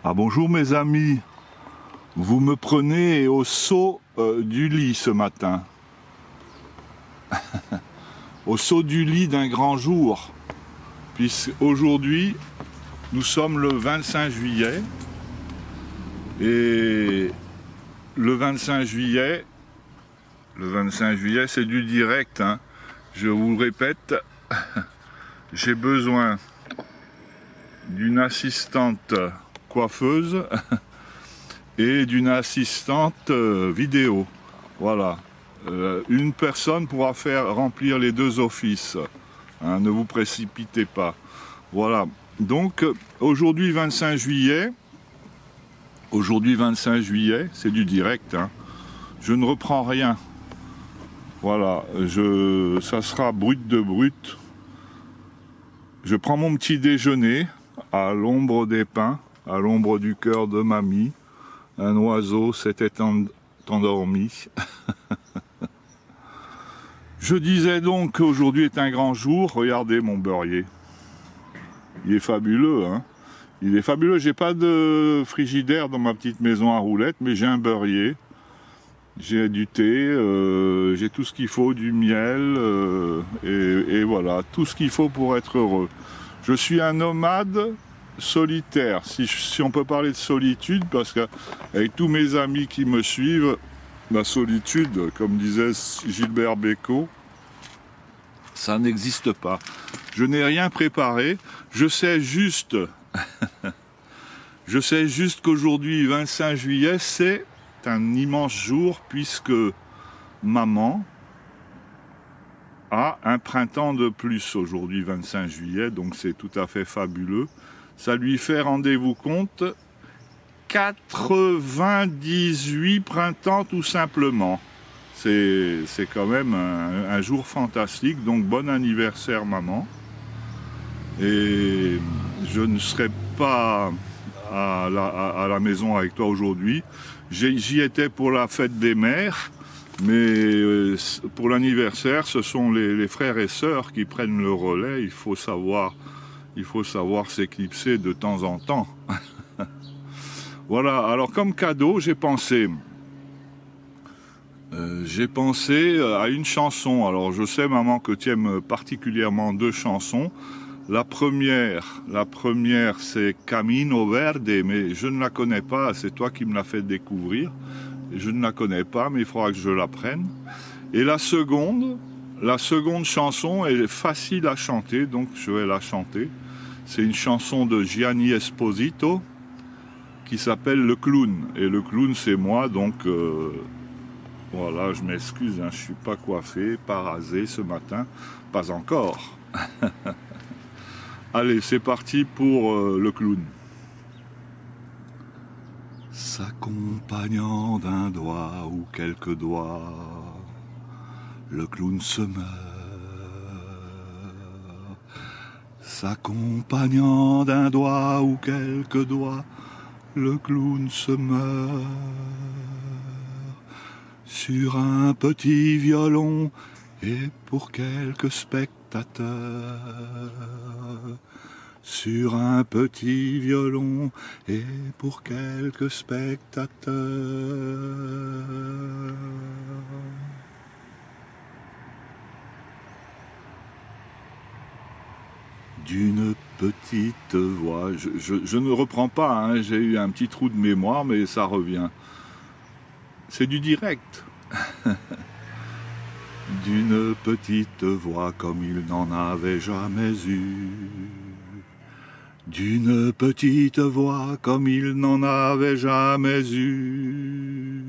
Ah bonjour mes amis, vous me prenez au saut du lit ce matin. Au saut du lit d'un grand jour, puisqu'aujourd'hui nous sommes le 25 juillet et le 25 juillet c'est du direct, hein. Je vous le répète, j'ai besoin d'une assistante coiffeuse et d'une assistante vidéo. Voilà. Une personne pourra remplir les deux offices. Hein, ne vous précipitez pas. Voilà. Donc, aujourd'hui 25 juillet, c'est du direct. Hein. Je ne reprends rien. Voilà. Ça sera brut de brut. Je prends mon petit déjeuner à l'ombre des pins, à l'ombre du cœur de mamie. Un oiseau s'était endormi. Je disais donc qu'aujourd'hui est un grand jour. Regardez mon beurrier. Il est fabuleux, hein. Il est fabuleux. J'ai pas de frigidaire dans ma petite maison à roulettes, mais j'ai un beurrier. J'ai du thé, j'ai tout ce qu'il faut, du miel, et voilà, tout ce qu'il faut pour être heureux. Je suis un nomade solitaire, si on peut parler de solitude, parce qu'avec tous mes amis qui me suivent, la solitude, comme disait Gilbert Bécaud, ça n'existe pas. Je n'ai rien préparé, je sais juste qu'aujourd'hui, 25 juillet, c'est un immense jour puisque maman a un printemps de plus aujourd'hui, 25 juillet, donc c'est tout à fait fabuleux. Ça lui fait, rendez-vous compte, 98 printemps tout simplement. C'est quand même un jour fantastique, donc bon anniversaire maman. Et je ne serai pas à la maison avec toi aujourd'hui. J'y étais pour la fête des mères, mais pour l'anniversaire, ce sont les frères et sœurs qui prennent le relais. Il faut savoir s'éclipser de temps en temps. Voilà, alors comme cadeau, j'ai pensé à une chanson. Alors je sais maman que tu aimes particulièrement deux chansons. La première c'est Camino Verde, mais je ne la connais pas, c'est toi qui me l'as fait découvrir. Je ne la connais pas, mais il faudra que je l'apprenne. Et la seconde chanson est facile à chanter, donc je vais la chanter. C'est une chanson de Gianni Esposito qui s'appelle Le Clown. Et le clown, c'est moi, donc voilà, je m'excuse, hein, je ne suis pas coiffé, pas rasé ce matin, pas encore. Allez, c'est parti pour le clown. S'accompagnant d'un doigt ou quelques doigts, le clown se meurt. S'accompagnant d'un doigt ou quelques doigts, le clown se meurt. Sur un petit violon et pour quelques spectateurs, sur un petit violon et pour quelques spectateurs. D'une petite voix, je ne reprends pas, hein, j'ai eu un petit trou de mémoire, mais ça revient. C'est du direct. D'une petite voix comme il n'en avait jamais eu. D'une petite voix comme il n'en avait jamais eu.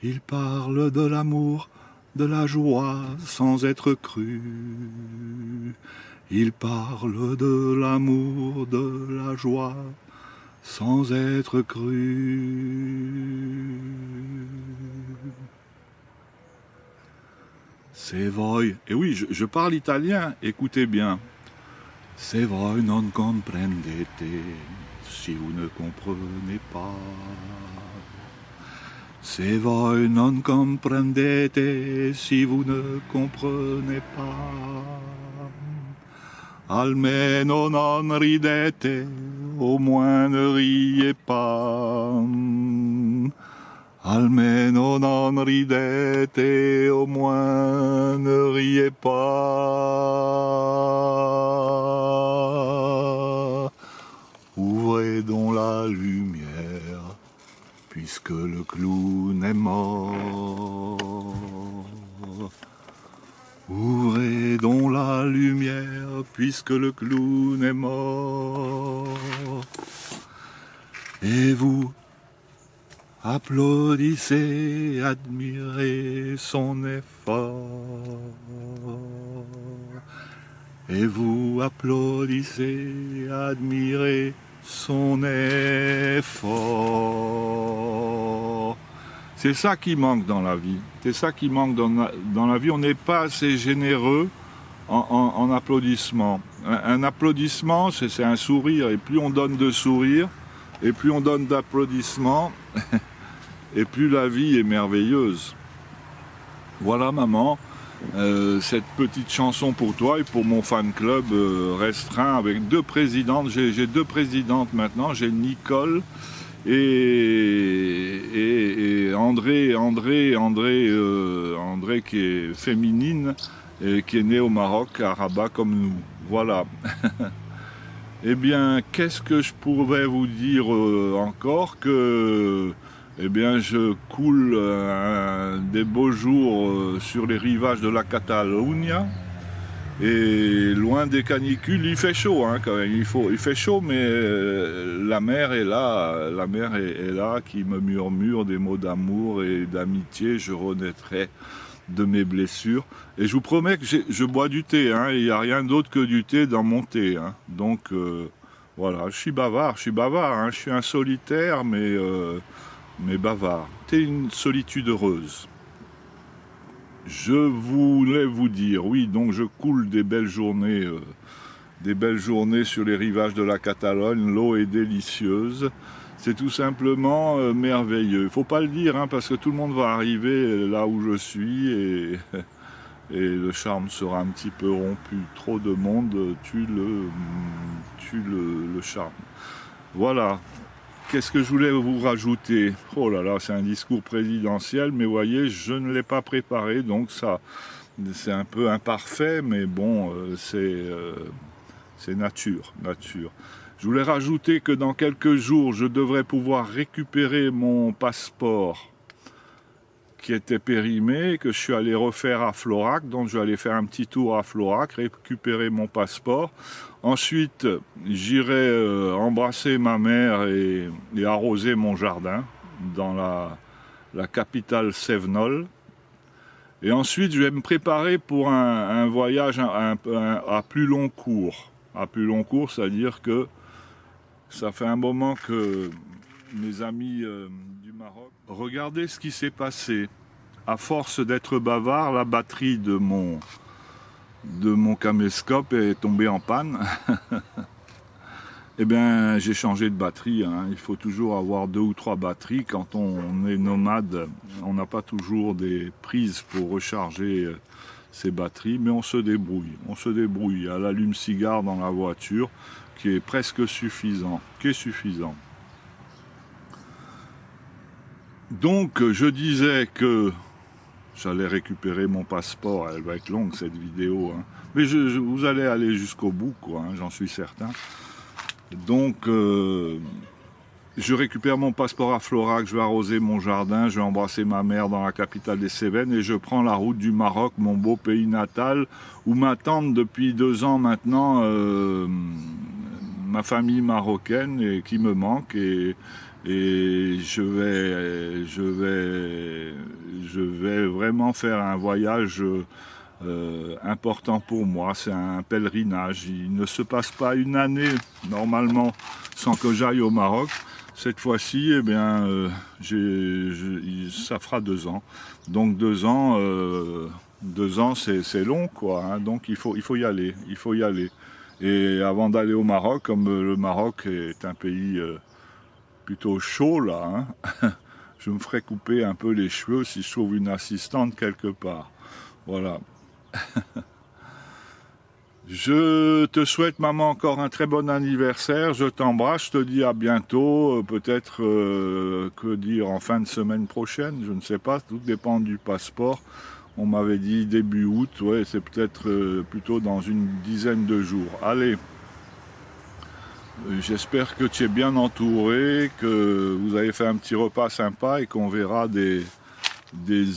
Il parle de l'amour, de la joie sans être cru. Il parle de l'amour, de la joie sans être cru. Se voi, et oui, je parle italien, écoutez bien. Se voi non comprendete, si vous ne comprenez pas. Se voi non comprendete, si vous ne comprenez pas. Almeno non ridete, au moins ne riez pas. Almeno non ridete, au moins ne riez pas. Ouvrez donc la lumière, puisque le clown est mort. Ouvrez donc la lumière, puisque le clown est mort. Et vous applaudissez, admirez son effort. Et vous applaudissez, admirez son effort. C'est ça qui manque dans la vie. C'est ça qui manque dans la vie. On n'est pas assez généreux en applaudissements. Un applaudissement, c'est un sourire. Et plus on donne de sourires, et plus on donne d'applaudissements, et plus la vie est merveilleuse. Voilà, maman, cette petite chanson pour toi et pour mon fan club restreint avec 2 présidentes. J'ai 2 présidentes maintenant. J'ai Nicole et André qui est féminine et qui est née au Maroc, à Rabat comme nous. Voilà. Eh bien, qu'est-ce que je pourrais vous dire encore que, eh bien, je coule des beaux jours sur les rivages de la Catalunya. Et loin des canicules, il fait chaud hein, quand même. Il fait chaud, mais la mer est là, qui me murmure des mots d'amour et d'amitié. Je renaîtrai de mes blessures. Et je vous promets que je bois du thé. Hein, il n'y a rien d'autre que du thé dans mon thé. Hein. Donc voilà, je suis bavard. Hein, je suis un solitaire, mais bavard. C'est une solitude heureuse. Je voulais vous dire, oui, donc je coule des belles journées sur les rivages de la Catalogne. L'eau est délicieuse, c'est tout simplement merveilleux. Il ne faut pas le dire, hein, parce que tout le monde va arriver là où je suis et le charme sera un petit peu rompu. Trop de monde tue le charme. Voilà. Qu'est-ce que je voulais vous rajouter? Oh là là, c'est un discours présidentiel, mais vous voyez, je ne l'ai pas préparé, donc ça, c'est un peu imparfait, mais bon, c'est nature. Je voulais rajouter que dans quelques jours, je devrais pouvoir récupérer mon passeport qui était périmé, que je suis allé refaire à Florac, donc je vais aller faire un petit tour à Florac, récupérer mon passeport. Ensuite, j'irai embrasser ma mère et arroser mon jardin dans la capitale Sevnol. Et ensuite, je vais me préparer pour un voyage à plus long cours. À plus long cours, c'est-à-dire que ça fait un moment que mes amis du Maroc... Regardez ce qui s'est passé. À force d'être bavard, la batterie de mon caméscope est tombée en panne. Eh bien, j'ai changé de batterie. Hein. Il faut toujours avoir 2 ou 3 batteries. Quand on est nomade, on n'a pas toujours des prises pour recharger ses batteries, mais on se débrouille. Il y a l'allume-cigare dans la voiture qui est presque suffisant. Donc, je disais que j'allais récupérer mon passeport. Elle va être longue cette vidéo, hein. Mais vous allez aller jusqu'au bout, quoi, hein, j'en suis certain. Donc, je récupère mon passeport à Florac, je vais arroser mon jardin, je vais embrasser ma mère dans la capitale des Cévennes et je prends la route du Maroc, mon beau pays natal, où m'attendent depuis 2 ans maintenant ma famille marocaine et qui me manque et je vais vraiment faire un voyage important pour moi. C'est un pèlerinage. Il ne se passe pas une année normalement sans que j'aille au Maroc. Cette fois-ci, eh bien, ça fera 2 ans. Donc 2 ans, 2 ans, c'est long, quoi. Hein. Donc il faut y aller. Et avant d'aller au Maroc, comme le Maroc est un pays plutôt chaud là, hein, je me ferai couper un peu les cheveux si je trouve une assistante quelque part. Voilà. Je te souhaite, maman, encore un très bon anniversaire. Je t'embrasse, je te dis à bientôt. Peut-être, que dire, en fin de semaine prochaine, je ne sais pas, tout dépend du passeport. On m'avait dit début août, ouais, c'est peut-être plutôt dans une dizaine de jours. Allez, j'espère que tu es bien entouré, que vous avez fait un petit repas sympa et qu'on verra des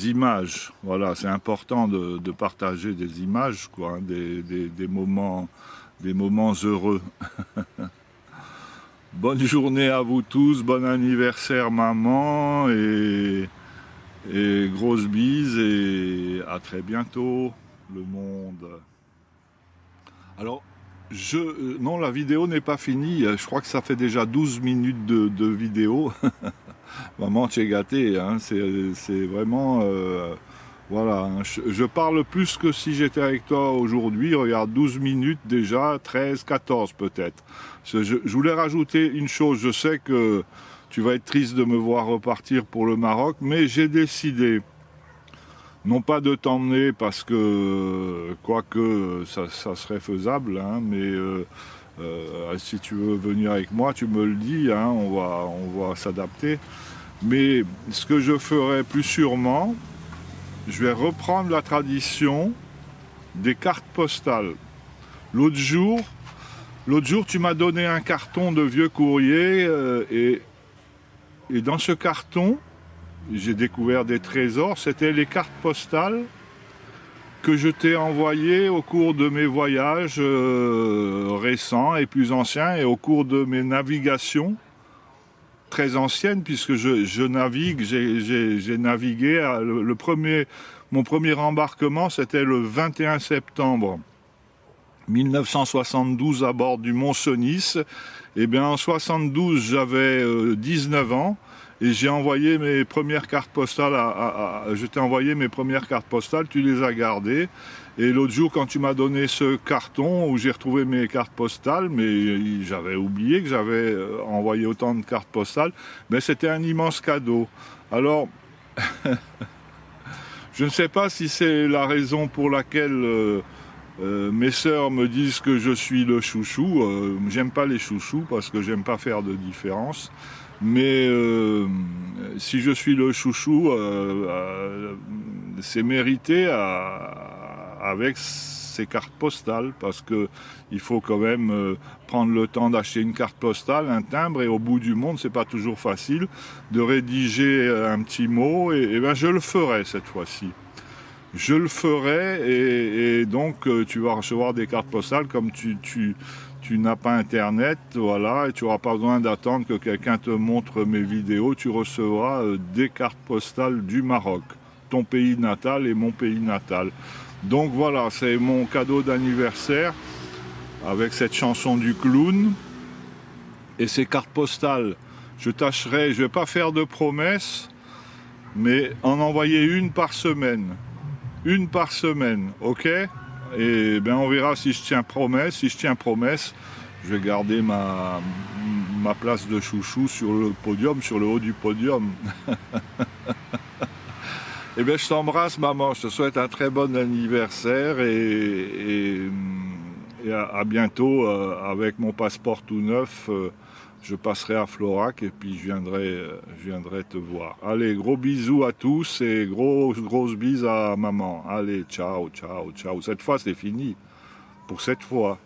images. Voilà, c'est important de partager des images, quoi, hein, des moments heureux. Bonne journée à vous tous, bon anniversaire maman, et grosses bises, et à très bientôt le monde. Alors, non, la vidéo n'est pas finie, je crois que ça fait déjà 12 minutes de vidéo. Maman, tu es gâtée, hein, c'est vraiment... voilà, hein, je parle plus que si j'étais avec toi aujourd'hui. Regarde, 12 minutes déjà, 13, 14 peut-être. Je voulais rajouter une chose, je sais que tu vas être triste de me voir repartir pour le Maroc, mais j'ai décidé, non pas de t'emmener parce que, quoique ça serait faisable, hein, mais si tu veux venir avec moi, tu me le dis, hein, on va s'adapter. Mais ce que je ferai plus sûrement, je vais reprendre la tradition des cartes postales. L'autre jour, tu m'as donné un carton de vieux courrier et dans ce carton, j'ai découvert des trésors. C'était les cartes postales que je t'ai envoyées au cours de mes voyages récents et plus anciens, et au cours de mes navigations très anciennes, puisque je navigue, j'ai navigué. Mon premier embarquement, c'était le 21 septembre 1972 à bord du Mont-Cenis. Et bien en 72, j'avais 19 ans. Et j'ai envoyé mes premières cartes postales je t'ai envoyé mes premières cartes postales, tu les as gardées. Et l'autre jour, quand tu m'as donné ce carton où j'ai retrouvé mes cartes postales, mais j'avais oublié que j'avais envoyé autant de cartes postales, mais c'était un immense cadeau. Alors, je ne sais pas si c'est la raison pour laquelle mes sœurs me disent que je suis le chouchou. J'aime pas les chouchous parce que j'aime pas faire de différence. Mais si je suis le chouchou, c'est mérité avec ces cartes postales, parce que il faut quand même prendre le temps d'acheter une carte postale, un timbre, et au bout du monde, c'est pas toujours facile de rédiger un petit mot, et ben je le ferai cette fois-ci. Je le ferai, et donc tu vas recevoir des cartes postales comme tu n'as pas internet, voilà, et tu n'auras pas besoin d'attendre que quelqu'un te montre mes vidéos. Tu recevras des cartes postales du Maroc, ton pays natal et mon pays natal. Donc voilà, c'est mon cadeau d'anniversaire avec cette chanson du clown et ces cartes postales. Je tâcherai, je ne vais pas faire de promesses, mais en envoyer une par semaine. Une par semaine, ok? Et ben on verra si je tiens promesse. Si je tiens promesse, je vais garder ma place de chouchou sur le podium, sur le haut du podium. Et bien je t'embrasse maman, je te souhaite un très bon anniversaire, et à bientôt. Avec mon passeport tout neuf, je passerai à Florac et puis je viendrai te voir. Allez, gros bisous à tous et grosses bises à maman. Allez, ciao, ciao, ciao. Cette fois c'est fini, pour cette fois.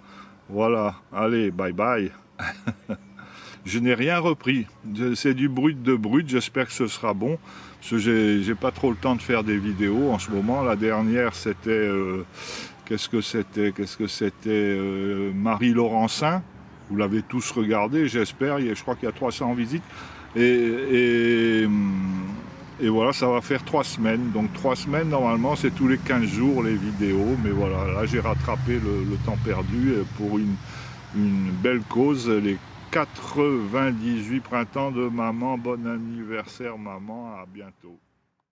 Voilà, allez, bye bye. Je n'ai rien repris, c'est du brut de brut, j'espère que ce sera bon, parce que j'ai pas trop le temps de faire des vidéos en ce moment. La dernière c'était, qu'est-ce que c'était, Marie Laurencin, vous l'avez tous regardé j'espère, je crois qu'il y a 300 visites, et voilà, ça va faire 3 semaines, donc 3 semaines normalement c'est tous les 15 jours les vidéos, mais voilà, là j'ai rattrapé le temps perdu pour une belle cause, les 98 printemps de maman. Bon anniversaire maman, à bientôt.